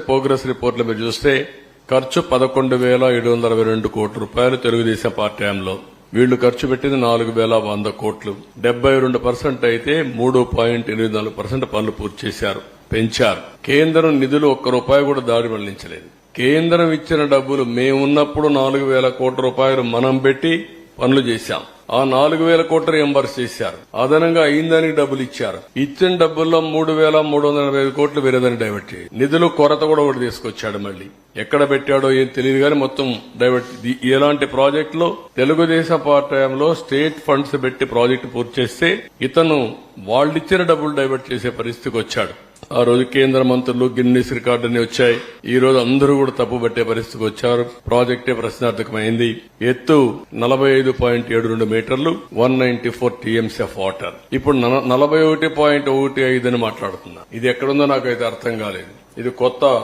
Progress report లో మీరు చూస్తే ఖర్చు 11,722 కోట్ల రూపాయలు తెలుగుదేశం పార్టీ హయాంలో. వీళ్లు ఖర్చు పెట్టింది 4,100 కోట్లు. 72% అయితే 3.84% పనులు పూర్తి చేశారు, పెంచారు. కేంద్రం నిధులు ఒక్క రూపాయి కూడా దారి మళ్లించలేదు. కేంద్రం ఇచ్చిన డబ్బులు మేమున్నప్పుడు 4,000 కోట్ల రూపాయలు మనం పెట్టి పనులు చేశాం. ఆ 4,000 కోట్లు రియంబర్స్ చేశారు. అదనంగా అయిందానికి డబ్బులు ఇచ్చారు. ఇచ్చిన డబ్బుల్లో 3,345 కోట్లు వేరేదని డైవర్ట్ చేయాలి. నిధులు కొరత కూడా ఒకటి తీసుకొచ్చాడు. మళ్లీ ఎక్కడ పెట్టాడో ఏం తెలియదు కానీ మొత్తం డైవర్ట్. ఎలాంటి ప్రాజెక్టులో తెలుగుదేశం పార్టీలో స్టేట్ ఫండ్స్ పెట్టి ప్రాజెక్టు పూర్తి చేస్తే ఇతను వాళ్ళిచ్చిన డబ్బులు డైవర్ట్ చేసే పరిస్థితికి వచ్చాడు. ఆ రోజు కేంద్ర మంత్రులు గిన్నీస్ రికార్డుని వచ్చాయి. ఈ రోజు అందరూ కూడా తప్పు పట్టే పరిస్థితికి వచ్చారు. ప్రాజెక్టే ప్రశ్నార్థకమైంది. ఎత్తు 45.72 మీటర్లు, 194 టీఎంసీ ఆఫ్ వాటర్. ఇప్పుడు 41.15 అని మాట్లాడుతున్నా. ఇది ఎక్కడుందో నాకైతే అర్థం కాలేదు. ఇది కొత్త